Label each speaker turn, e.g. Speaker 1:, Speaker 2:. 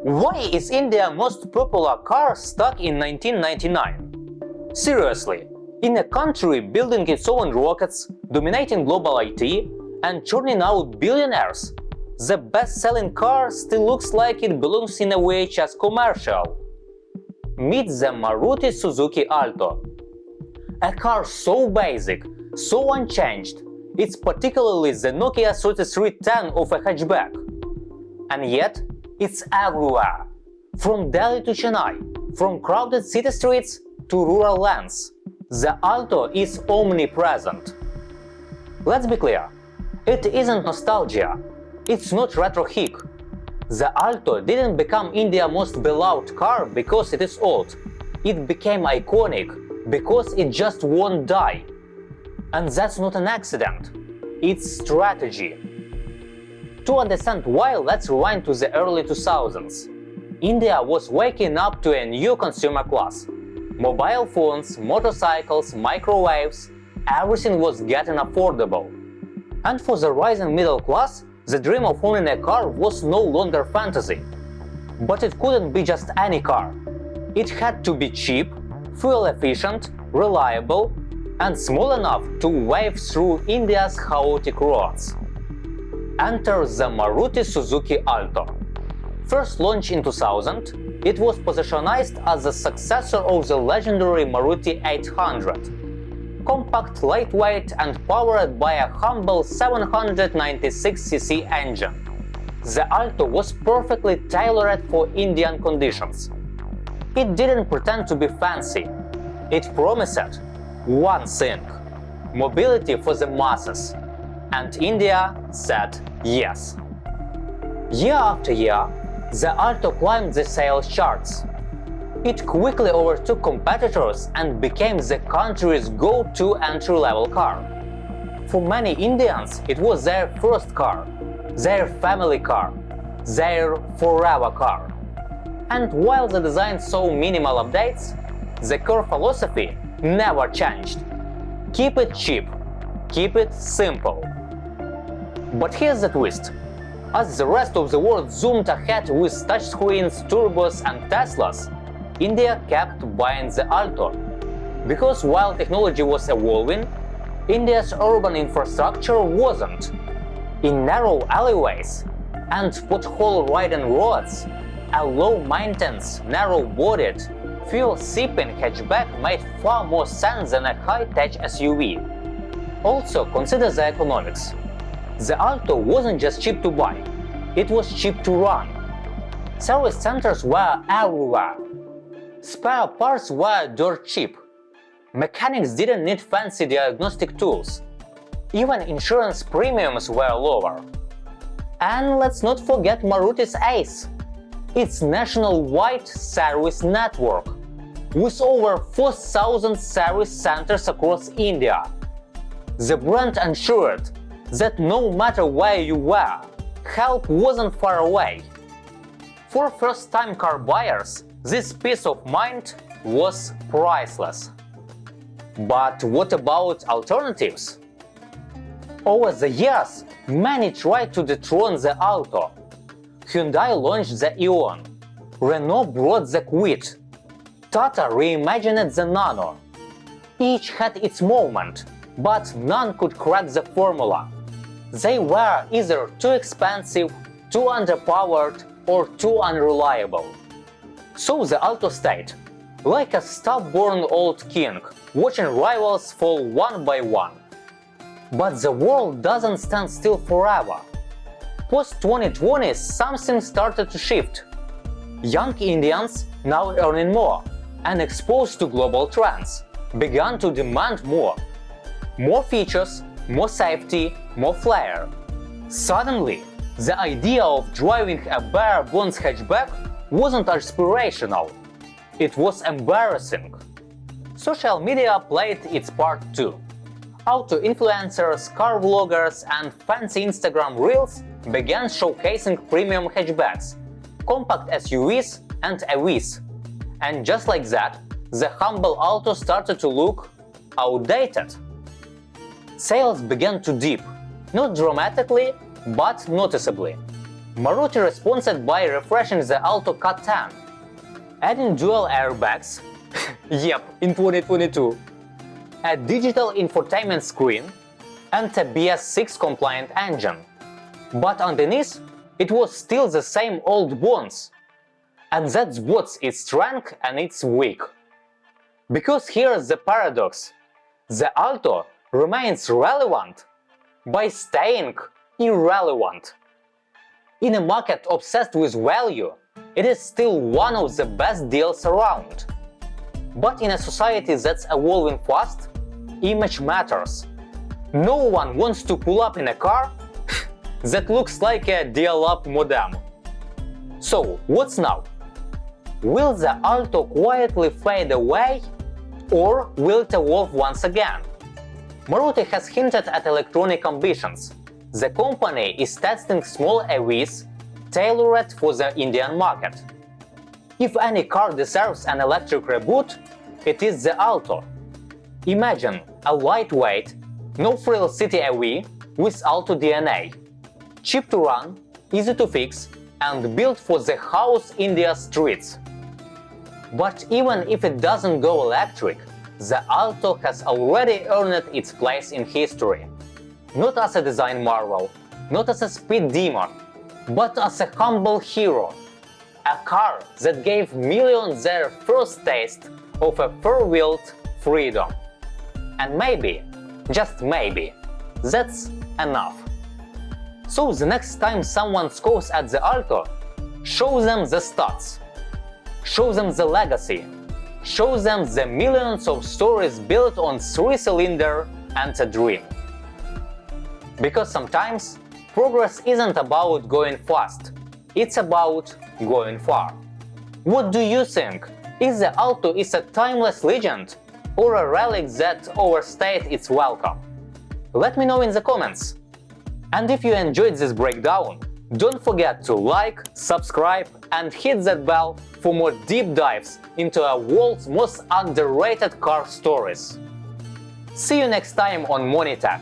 Speaker 1: Why is India's most popular car stuck in 1999? Seriously, in a country building its own rockets, dominating global IT, and churning out billionaires, the best-selling car still looks like it belongs in a VHS commercial. Meet the Maruti Suzuki Alto. A car so basic, so unchanged, it's particularly the Nokia 3310 of a hatchback. And yet, it's everywhere. From Delhi to Chennai, from crowded city streets to rural lands, the Alto is omnipresent. Let's be clear, it isn't nostalgia, it's not retro chic. The Alto didn't become India's most beloved car because it is old. It became iconic because it just won't die. And that's not an accident, it's strategy. To understand why, let's rewind to the early 2000s. India was waking up to a new consumer class. Mobile phones, motorcycles, microwaves, everything was getting affordable. And for the rising middle class, the dream of owning a car was no longer fantasy. But it couldn't be just any car. It had to be cheap, fuel efficient, reliable, and small enough to wave through India's chaotic roads. Enter the Maruti Suzuki Alto. First launched in 2000, it was positioned as the successor of the legendary Maruti 800. Compact, lightweight, and powered by a humble 796cc engine. The Alto was perfectly tailored for Indian conditions. It didn't pretend to be fancy. It promised one thing: mobility for the masses. And India said yes. Year after year, the Alto climbed the sales charts. It quickly overtook competitors and became the country's go-to entry-level car. For many Indians, it was their first car, their family car, their forever car. And while the design saw minimal updates, the core philosophy never changed. Keep it cheap, keep it simple. But here's the twist. As the rest of the world zoomed ahead with touchscreens, turbos and Teslas, India kept buying the Alto. Because while technology was evolving, India's urban infrastructure wasn't. In narrow alleyways and pothole-ridden roads, a low-maintenance, narrow-bodied, fuel-sipping hatchback made far more sense than a high-tech SUV. Also, consider the economics. The Alto wasn't just cheap to buy, it was cheap to run. Service centers were everywhere. Spare parts were dirt cheap. Mechanics didn't need fancy diagnostic tools. Even insurance premiums were lower. And let's not forget Maruti's ace, its nationwide service network, with over 4,000 service centers across India. The brand ensured that no matter where you were, help wasn't far away. For first-time car buyers, this peace of mind was priceless. But what about alternatives? Over the years, many tried to dethrone the Alto. Hyundai launched the Ion, Renault brought the Kwid, Tata reimagined the Nano. Each had its moment, but none could crack the formula. They were either too expensive, too underpowered, or too unreliable. So the Alto stayed, like a stubborn old king, watching rivals fall one by one. But the world doesn't stand still forever. Post-2020, something started to shift. Young Indians, now earning more and exposed to global trends, began to demand more. More features, more safety, more flair. Suddenly, the idea of driving a bare-bones hatchback wasn't aspirational. It was embarrassing. Social media played its part too. Auto influencers, car vloggers, and fancy Instagram reels began showcasing premium hatchbacks, compact SUVs, and AVs. And just like that, the humble Alto started to look outdated. Sales began to dip, not dramatically, but noticeably. Maruti responded by refreshing the Alto Cut 10, adding dual airbags, yep, in 2022, a digital infotainment screen, and a BS6 compliant engine. But underneath, it was still the same old bones. And that's what's its strength and its weak. Because here's the paradox: the Alto remains relevant by staying irrelevant. In a market obsessed with value, it is still one of the best deals around. But in a society that's evolving fast, image matters. No one wants to pull up in a car that looks like a dial-up modem. So, what's now? Will the Alto quietly fade away, or will it evolve once again? Maruti has hinted at electronic ambitions. The company is testing small EVs tailored for the Indian market. If any car deserves an electric reboot, it is the Alto. Imagine a lightweight, no-frills city EV with Alto DNA. Cheap to run, easy to fix, and built for the house India streets. But even if it doesn't go electric, the Alto has already earned its place in history. Not as a design marvel, not as a speed demon, but as a humble hero. A car that gave millions their first taste of a four-wheeled freedom. And maybe, just maybe, that's enough. So the next time someone scoffs at the Alto, show them the stats. Show them the legacy. Show them the millions of stories built on three-cylinder and a dream. Because sometimes progress isn't about going fast, it's about going far. What do you think? Is the Alto a timeless legend or a relic that overstayed its welcome? Let me know in the comments. And if you enjoyed this breakdown, don't forget to like, subscribe and hit that bell for more deep dives into our world's most underrated car stories. See you next time on Monitech.